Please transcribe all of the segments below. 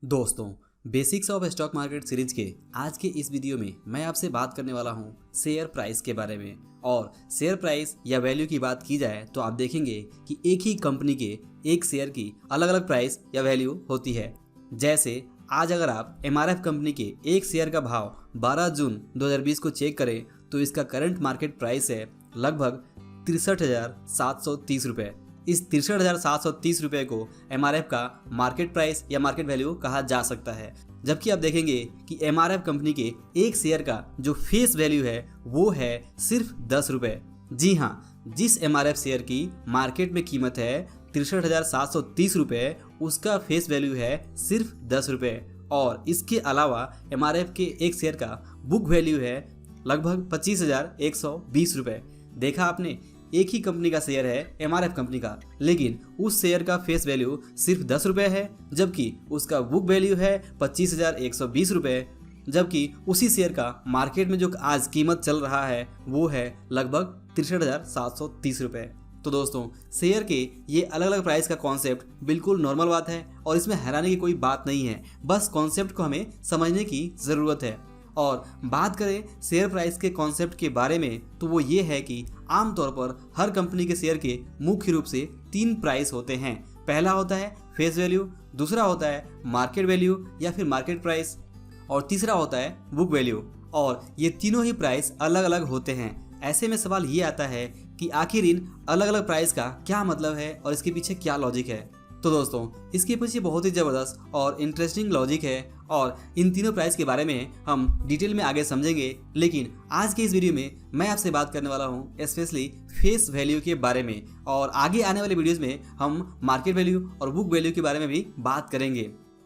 दोस्तों, basics of stock market series के आज के इस वीडियो में मैं आपसे बात करने वाला हूं शेयर प्राइस के बारे में। और शेयर प्राइस या वैल्यू की बात की जाए तो आप देखेंगे कि एक ही कंपनी के एक शेयर की अलग अलग प्राइस या वैल्यू होती है। जैसे आज अगर आप MRF कंपनी के एक शेयर का भाव 12 जून 2020 को चेक करें तो इसका करंट मार्केट प्राइस है लगभग 63,730 रुपये। इस 63,730 रुपये को MRF का मार्केट प्राइस या मार्केट वैल्यू कहा जा सकता है। जबकि आप देखेंगे कि MRF कंपनी के एक शेयर का जो फेस वैल्यू है वो है सिर्फ 10 रुपये। जी हाँ, जिस MRF शेयर की मार्केट में कीमत है 63,730 रुपये, उसका फेस वैल्यू है सिर्फ 10 रुपये। और इसके अलावा MRF के एक शेयर का बुक वैल्यू है लगभग 25,120 रुपये। देखा आपने, एक ही कंपनी का शेयर है MRF कंपनी का, लेकिन उस शेयर का फेस वैल्यू सिर्फ 10 रुपये है, जबकि उसका बुक वैल्यू है 25,120 रुपये। जबकि उसी शेयर का मार्केट में जो आज कीमत चल रहा है वो है लगभग 63,730 रुपये। तो दोस्तों, शेयर के ये अलग अलग प्राइस का कॉन्सेप्ट बिल्कुल नॉर्मल बात है और इसमें हैरानी की कोई बात नहीं है। बस कॉन्सेप्ट को हमें समझने की ज़रूरत है। और बात करें शेयर प्राइस के कॉन्सेप्ट के बारे में तो वो ये है कि आमतौर पर हर कंपनी के शेयर के मुख्य रूप से 3 प्राइस होते हैं। पहला होता है फेस वैल्यू, दूसरा होता है मार्केट वैल्यू या फिर मार्केट प्राइस, और तीसरा होता है बुक वैल्यू। और ये तीनों ही प्राइस अलग अलग होते हैं। ऐसे में सवाल ये आता है कि आखिर इन अलग अलग प्राइस का क्या मतलब है और इसके पीछे क्या लॉजिक है। तो दोस्तों, इसके पीछे बहुत ही ज़बरदस्त और इंटरेस्टिंग लॉजिक है और इन तीनों प्राइस के बारे में हम डिटेल में आगे समझेंगे। लेकिन आज के इस वीडियो में मैं आपसे बात करने वाला हूं स्पेशली फेस वैल्यू के बारे में, और आगे आने वाले वीडियोस में हम मार्केट वैल्यू और बुक वैल्यू के बारे में भी बात करेंगे।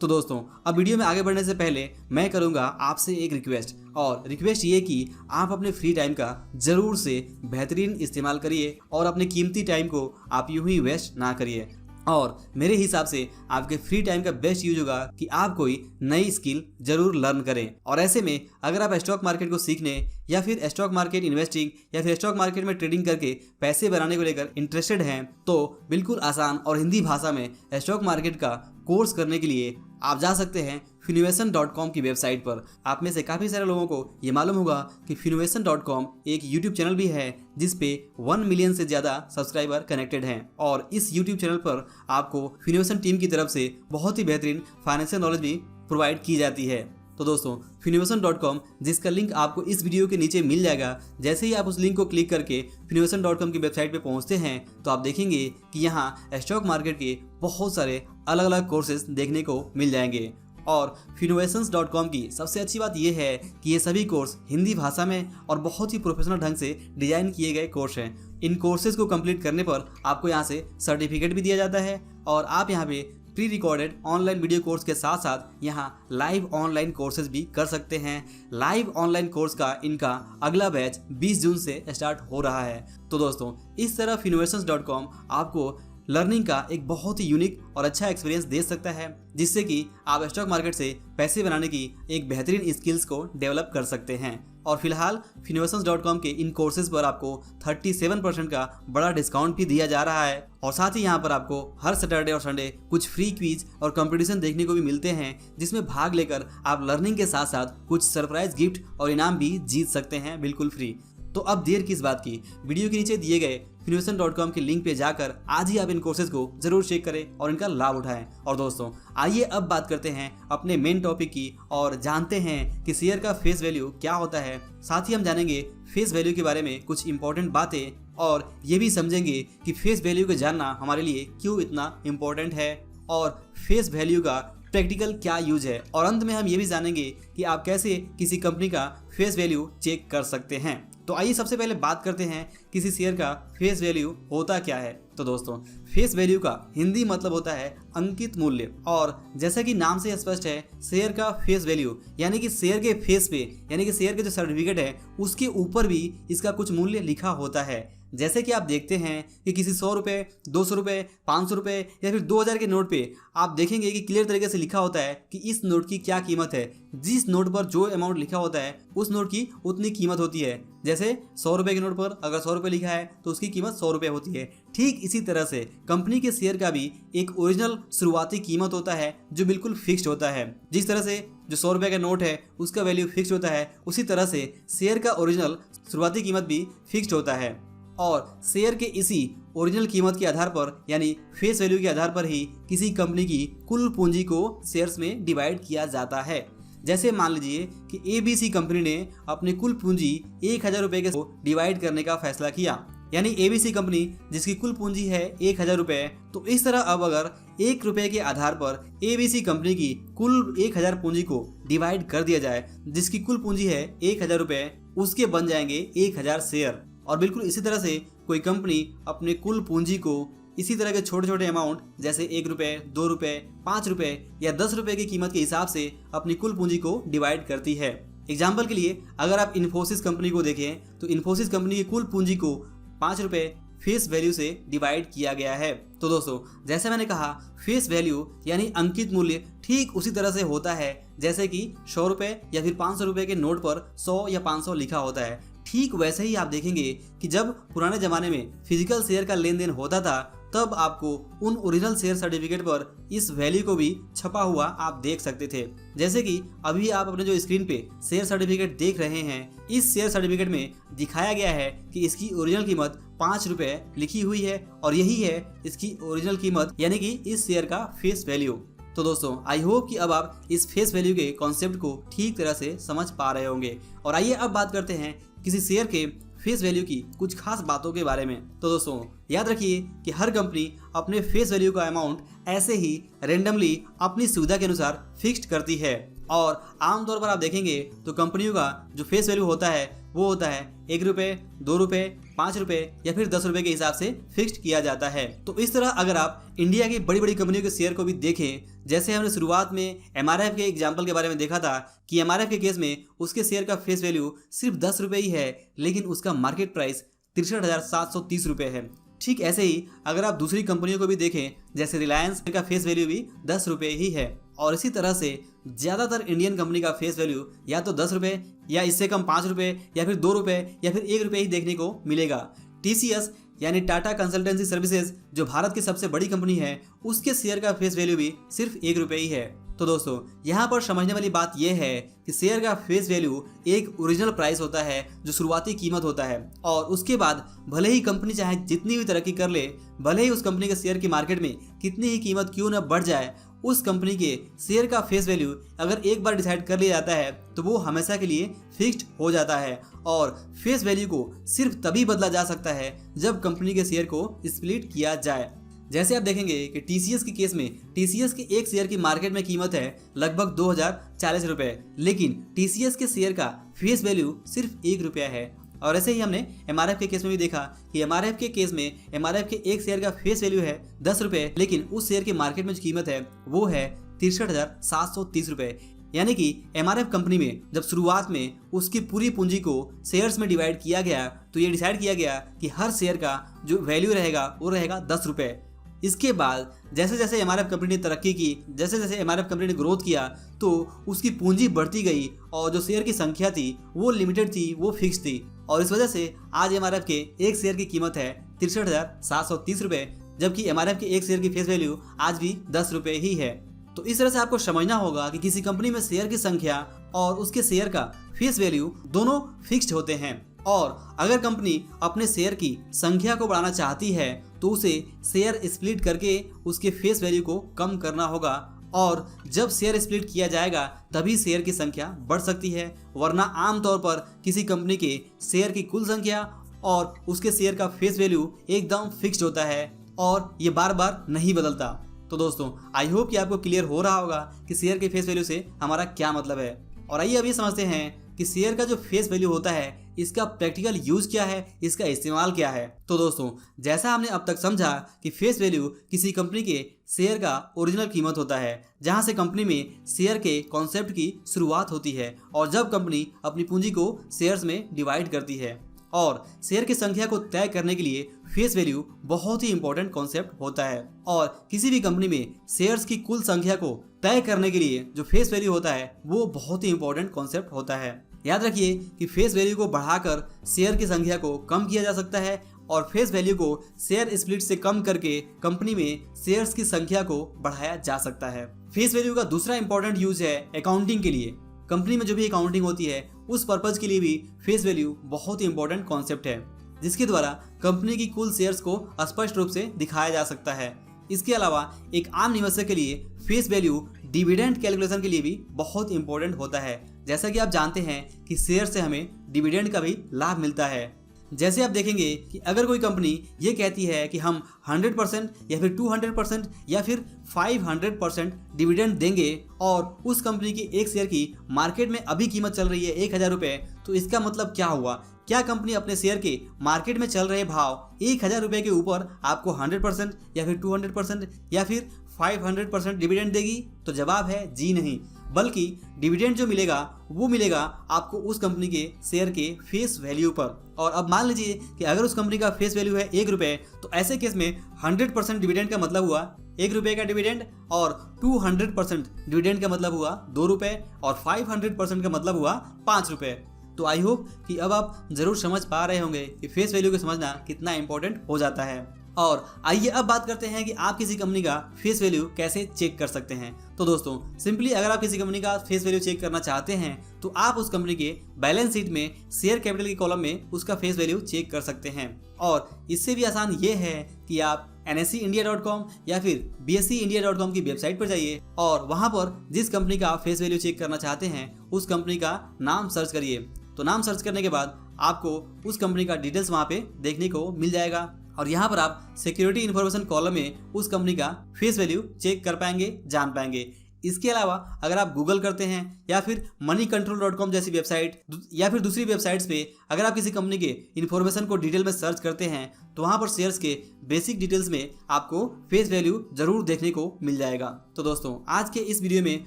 तो दोस्तों, अब वीडियो में आगे बढ़ने से पहले मैं करूंगा आपसे एक रिक्वेस्ट, और रिक्वेस्ट ये कि आप अपने फ्री टाइम का ज़रूर से बेहतरीन इस्तेमाल करिए और अपने कीमती टाइम को आप यूं ही वेस्ट ना करिए। और मेरे हिसाब से आपके फ्री टाइम का बेस्ट यूज होगा कि आप कोई नई स्किल जरूर लर्न करें। और ऐसे में अगर आप स्टॉक मार्केट को सीखने या फिर स्टॉक मार्केट इन्वेस्टिंग या फिर स्टॉक मार्केट में ट्रेडिंग करके पैसे बनाने को लेकर इंटरेस्टेड हैं तो बिल्कुल आसान और हिंदी भाषा में स्टॉक मार्केट का कोर्स करने के लिए आप जा सकते हैं Finovation.com की वेबसाइट पर। आप में से काफ़ी सारे लोगों को ये मालूम होगा कि Finovation.com एक यूट्यूब चैनल भी है जिस पे 1 मिलियन से ज़्यादा सब्सक्राइबर कनेक्टेड हैं। और इस यूट्यूब चैनल पर आपको Finovation टीम की तरफ से बहुत ही बेहतरीन फाइनेंशियल नॉलेज भी प्रोवाइड की जाती है। तो दोस्तों, Finovation.com जिसका लिंक आपको इस वीडियो के नीचे मिल जाएगा, जैसे ही आप उस लिंक को क्लिक करके Finovation.com की वेबसाइट पे पहुंचते हैं तो आप देखेंगे कि यहाँ स्टॉक मार्केट के बहुत सारे अलग अलग कोर्सेज देखने को मिल जाएंगे। और Finovation.com की सबसे अच्छी बात यह है कि ये सभी कोर्स हिंदी भाषा में और बहुत ही प्रोफेशनल ढंग से डिज़ाइन किए गए कोर्स हैं। इन कोर्सेज को कंप्लीट करने पर आपको यहाँ से सर्टिफिकेट भी दिया जाता है और आप यहाँ पे pre recorded online video course के साथ साथ यहाँ लाइव ऑनलाइन कोर्सेज भी कर सकते हैं। लाइव ऑनलाइन कोर्स का इनका अगला बैच 20 जून से स्टार्ट हो रहा है। तो दोस्तों, इस तरह Finovation.com आपको लर्निंग का एक बहुत ही यूनिक और अच्छा एक्सपीरियंस दे सकता है, जिससे कि आप स्टॉक मार्केट से पैसे बनाने की एक बेहतरीन स्किल्स को डेवलप कर सकते हैं। और फिलहाल Finovation.com के इन कोर्सेज पर आपको 37% का बड़ा डिस्काउंट भी दिया जा रहा है। और साथ ही यहाँ पर आपको हर सैटरडे और संडे कुछ फ्री क्विज और कंपटीशन देखने को भी मिलते हैं, जिसमें भाग लेकर आप लर्निंग के साथ साथ कुछ सरप्राइज गिफ्ट और इनाम भी जीत सकते हैं बिल्कुल फ्री। तो अब देर किस बात की, वीडियो के नीचे दिए गए Finovation.com के लिंक पे जाकर आज ही आप इन कोर्सेज को जरूर चेक करें और इनका लाभ उठाएं। और दोस्तों, आइए अब बात करते हैं अपने मेन टॉपिक की और जानते हैं कि शेयर का फेस वैल्यू क्या होता है। साथ ही हम जानेंगे फेस वैल्यू के बारे में कुछ इंपॉर्टेंट बातें और ये भी समझेंगे कि फेस वैल्यू को जानना हमारे लिए क्यों इतना इम्पोर्टेंट है और फेस वैल्यू का प्रैक्टिकल क्या यूज है। और अंत में हम ये भी जानेंगे कि आप कैसे किसी कंपनी का फेस वैल्यू चेक कर सकते हैं। तो आइए सबसे पहले बात करते हैं किसी शेयर का फेस वैल्यू होता क्या है। तो दोस्तों, फेस वैल्यू का हिंदी मतलब होता है अंकित मूल्य। और जैसा कि नाम से स्पष्ट है, शेयर का फेस वैल्यू यानी कि शेयर के फेस पे यानी कि शेयर के जो सर्टिफिकेट है उसके ऊपर भी इसका कुछ मूल्य लिखा होता है। जैसे कि आप देखते हैं कि किसी 100 रुपये, 200 रुपये, 500 रुपये या फिर 2000 के नोट पे आप देखेंगे कि क्लियर तरीके से लिखा होता है कि इस नोट की क्या कीमत है। जिस नोट पर जो अमाउंट लिखा होता है उस नोट की उतनी कीमत होती है। जैसे 100 रुपये के नोट पर अगर 100 रुपये लिखा है तो उसकी कीमत 100 रुपये होती है। ठीक इसी तरह से कंपनी के शेयर का भी एक ओरिजिनल शुरुआती कीमत होता है जो बिल्कुल फिक्स्ड होता है। जिस तरह से जो 100 रुपये का नोट है उसका वैल्यू फिक्स्ड होता है, उसी तरह से शेयर का ओरिजिनल शुरुआती कीमत भी फिक्स्ड होता है। और शेयर के इसी ओरिजिनल कीमत के आधार पर यानी फेस वैल्यू के आधार पर ही किसी कंपनी की कुल पूंजी को शेयर्स में डिवाइड किया जाता है। जैसे मान लीजिए कि ABC कंपनी ने अपनी कुल पूंजी 1000 रुपये के डिवाइड करने का फैसला किया, यानी ABC कंपनी जिसकी कुल पूंजी है 1000 रुपये। तो इस तरह अब अगर 1 रुपये के आधार पर ABC कंपनी की कुल 1000 पूंजी को डिवाइड कर दिया जाए, जिसकी कुल पूंजी है 1000 रुपये, उसके बन जाएंगे 1000 शेयर। और बिल्कुल इसी तरह से कोई कंपनी अपने कुल पूंजी को इसी तरह के छोटे छोटे अमाउंट जैसे 1 रुपये, 2 रुपये, 5 रुपये या 10 रुपये की कीमत के हिसाब से अपनी कुल पूंजी को डिवाइड करती है। एग्जाम्पल के लिए अगर आप इन्फोसिस कंपनी को देखें तो इन्फोसिस कंपनी की कुल पूंजी को 5 रुपये फेस वैल्यू से डिवाइड किया गया है। तो दोस्तों, जैसे मैंने कहा, फेस वैल्यू यानी अंकित मूल्य ठीक उसी तरह से होता है जैसे कि 100 रुपये या फिर 500 रुपये के नोट पर 100 या 500 लिखा होता है। ठीक वैसे ही आप देखेंगे कि जब पुराने ज़माने में फिजिकल शेयर का लेन देन होता था तब आपको उन ओरिजिनल शेयर सर्टिफिकेट पर इस वैल्यू को भी छपा हुआ आप देख सकते थे। जैसे कि अभी आप अपने जो स्क्रीन पे शेयर सर्टिफिकेट देख रहे हैं, इस शेयर सर्टिफिकेट में दिखाया गया है कि इसकी ओरिजिनल कीमत 5 रुपये लिखी हुई है और यही है इसकी ओरिजिनल कीमत यानी कि इस शेयर का फेस वैल्यू। तो दोस्तों, आई होप कि अब आप इस फेस वैल्यू के कॉन्सेप्ट को ठीक तरह से समझ पा रहे होंगे। और आइए अब बात करते हैं किसी शेयर के फेस वैल्यू की कुछ खास बातों के बारे में। तो दोस्तों, याद रखिए कि हर कंपनी अपने फेस वैल्यू का अमाउंट ऐसे ही रेंडमली अपनी सुविधा के अनुसार फिक्स्ड करती है। और आमतौर पर आप देखेंगे तो कंपनियों का जो फेस वैल्यू होता है वो होता है 1 रुपये, 2 रुपये, 5 रुपये या फिर 10 रुपये के हिसाब से फिक्स्ड किया जाता है। तो इस तरह अगर आप इंडिया की बड़ी बड़ी कंपनियों के शेयर को भी देखें, जैसे हमने शुरुआत में MRF के एग्जाम्पल के बारे में देखा था कि MRF के केस में उसके शेयर का फेस वैल्यू सिर्फ 10 रुपये ही है, लेकिन उसका मार्केट प्राइस 63,730 रुपये है। ठीक ऐसे ही अगर आप दूसरी कंपनियों को भी देखें, जैसे रिलायंस का फेस वैल्यू भी 10 रुपये ही है। और इसी तरह से ज़्यादातर इंडियन कंपनी का फेस वैल्यू या तो 10 रुपये या इससे कम 5 रुपये या फिर 2 रुपये या फिर 1 रुपये ही देखने को मिलेगा। TCS यानी टाटा कंसल्टेंसी सर्विसेज जो भारत की सबसे बड़ी कंपनी है, उसके शेयर का फेस वैल्यू भी सिर्फ 1 रुपये ही है। तो दोस्तों, यहाँ पर समझने वाली बात यह है कि शेयर का फेस वैल्यू एक ओरिजिनल प्राइस होता है जो शुरुआती कीमत होता है। और उसके बाद भले ही कंपनी चाहे जितनी भी तरक्की कर ले, भले ही उस कंपनी के शेयर की मार्केट में कितनी ही कीमत क्यों न बढ़ जाए, उस कंपनी के शेयर का फेस वैल्यू अगर एक बार डिसाइड कर लिया जाता है तो वो हमेशा के लिए फिक्स्ड हो जाता है। और फेस वैल्यू को सिर्फ तभी बदला जा सकता है जब कंपनी के शेयर को स्प्लिट किया जाए। जैसे आप देखेंगे कि TCS के केस में TCS के एक शेयर की मार्केट में कीमत है लगभग 2040 रुपये, लेकिन TCS के शेयर का फेस वैल्यू सिर्फ 1 रुपया है। और ऐसे ही हमने MRF के केस में भी देखा कि MRF के केस में MRF के एक शेयर का फेस वैल्यू है 10 रुपये, लेकिन उस शेयर की मार्केट में जो कीमत है वो है 63,730 रुपये। यानी कि MRF कंपनी में जब शुरुआत में उसकी पूरी पूंजी को शेयर्स में डिवाइड किया गया तो ये डिसाइड किया गया कि हर शेयर का जो वैल्यू रहेगा वो रहेगा 10 रुपये। इसके बाद जैसे जैसे MRF कंपनी ने तरक्की की, जैसे जैसे MRF कंपनी ने ग्रोथ किया, तो उसकी पूंजी बढ़ती गई और जो शेयर की संख्या थी वो लिमिटेड थी, वो फिक्स थी। और इस वजह से आज MRF के एक शेयर की कीमत है 63,730 रुपये, जबकि MRF के एक शेयर की फेस वैल्यू आज भी 10 रुपये ही है। तो इस तरह से आपको समझना होगा कि किसी कंपनी में शेयर की संख्या और उसके शेयर का फेस वैल्यू दोनों फिक्स्ड होते हैं। और अगर कंपनी अपने शेयर की संख्या को बढ़ाना चाहती है तो उसे शेयर स्प्लिट करके उसके फेस वैल्यू को कम करना होगा। और जब शेयर स्प्लिट किया जाएगा तभी शेयर की संख्या बढ़ सकती है, वरना आमतौर पर किसी कंपनी के शेयर की कुल संख्या और उसके शेयर का फेस वैल्यू एकदम फिक्स्ड होता है और ये बार बार नहीं बदलता। तो दोस्तों, आई होप कि आपको क्लियर हो रहा होगा कि शेयर के फेस वैल्यू से हमारा क्या मतलब है। और आइए अभी समझते हैं कि शेयर का जो फेस वैल्यू होता है इसका प्रैक्टिकल यूज क्या है, इसका इस्तेमाल क्या है। तो दोस्तों, जैसा हमने अब तक समझा कि फेस वैल्यू किसी कंपनी के शेयर का ओरिजिनल कीमत होता है, जहां से कंपनी में शेयर के कॉन्सेप्ट की शुरुआत होती है और जब कंपनी अपनी पूंजी को शेयर्स में डिवाइड करती है। और शेयर की संख्या को तय करने के लिए फेस वैल्यू बहुत ही इंपॉर्टेंट कॉन्सेप्ट होता है। और किसी भी कंपनी में शेयर्स की कुल संख्या को तय करने के लिए जो फेस वैल्यू होता है वो बहुत ही इंपॉर्टेंट कॉन्सेप्ट होता है। याद रखिए कि फेस वैल्यू को बढ़ाकर शेयर की संख्या को कम किया जा सकता है और फेस वैल्यू को शेयर स्प्लिट से कम करके कंपनी में शेयर्स की संख्या को बढ़ाया जा सकता है। फेस वैल्यू का दूसरा इंपॉर्टेंट यूज है अकाउंटिंग के लिए। कंपनी में जो भी अकाउंटिंग होती है उस पर्पज के लिए भी फेस वैल्यू बहुत ही इंपॉर्टेंट कॉन्सेप्ट है, जिसके द्वारा कंपनी की कुल शेयर्स को स्पष्ट रूप से दिखाया जा सकता है। इसके अलावा एक आम निवेशक के लिए फेस वैल्यू डिविडेंड कैलकुलेशन के लिए भी बहुत इंपॉर्टेंट होता है। जैसा कि आप जानते हैं कि शेयर से हमें डिविडेंड का भी लाभ मिलता है। जैसे आप देखेंगे कि अगर कोई कंपनी ये कहती है कि हम 100% या फिर 200% या फिर 500% डिविडेंड देंगे और उस कंपनी की एक शेयर की मार्केट में अभी कीमत चल रही है 1000 रुपये, तो इसका मतलब क्या हुआ? क्या कंपनी अपने शेयर के मार्केट में चल रहे भाव 1000 रुपये के ऊपर आपको 100% या फिर 200% या फिर 500% डिविडेंड देगी? तो जवाब है जी नहीं, बल्कि डिविडेंड जो मिलेगा वो मिलेगा आपको उस कंपनी के शेयर के फेस वैल्यू पर। और अब मान लीजिए कि अगर उस कंपनी का फेस वैल्यू है 1 रुपये, तो ऐसे केस में 100% डिविडेंड का मतलब हुआ 1 रुपये का डिविडेंड और 200% डिविडेंड का मतलब हुआ 2 रुपये और 500% का मतलब हुआ 5 रुपये। तो आई होप कि अब आप जरूर समझ पा रहे होंगे कि फेस वैल्यू को समझना कितना इंपॉर्टेंट हो जाता है। और आइए अब बात करते हैं कि आप किसी कंपनी का फेस वैल्यू कैसे चेक कर सकते हैं। तो दोस्तों सिंपली अगर आप किसी कंपनी का फेस वैल्यू चेक करना चाहते हैं तो आप उस कंपनी के बैलेंस शीट में शेयर कैपिटल के कॉलम में उसका फेस वैल्यू चेक कर सकते हैं। और इससे भी आसान ये है कि आप NSEindia.com या फिर BSEindia.com की वेबसाइट पर जाइए और वहां पर जिस कंपनी का फेस वैल्यू चेक करना चाहते हैं उस कंपनी का नाम सर्च करिए। तो नाम सर्च करने के बाद आपको उस कंपनी का डिटेल्स वहां पे देखने को मिल जाएगा और यहाँ पर आप सिक्योरिटी इन्फॉर्मेशन कॉलम में उस कंपनी का फेस वैल्यू चेक कर पाएंगे, जान पाएंगे। इसके अलावा अगर आप गूगल करते हैं या फिर moneycontrol.com जैसी वेबसाइट या फिर दूसरी वेबसाइट्स पे अगर आप किसी कंपनी के इन्फॉर्मेशन को डिटेल में सर्च करते हैं तो वहाँ पर शेयर्स के बेसिक डिटेल्स में आपको फेस वैल्यू जरूर देखने को मिल जाएगा। तो दोस्तों आज के इस वीडियो में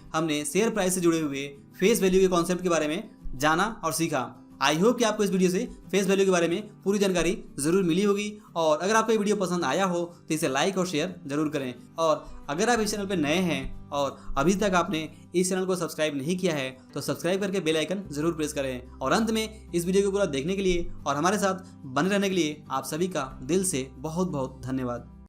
हमने शेयर प्राइस से जुड़े हुए फेस वैल्यू के कॉन्सेप्ट के बारे में जाना और सीखा। आई होप कि आपको इस वीडियो से फेस वैल्यू के बारे में पूरी जानकारी जरूर मिली होगी। और अगर आपको ये वीडियो पसंद आया हो तो इसे लाइक और शेयर जरूर करें। और अगर आप इस चैनल पर नए हैं और अभी तक आपने इस चैनल को सब्सक्राइब नहीं किया है तो सब्सक्राइब करके बेल आइकन जरूर प्रेस करें। और अंत में इस वीडियो को पूरा देखने के लिए और हमारे साथ बने रहने के लिए आप सभी का दिल से बहुत बहुत धन्यवाद।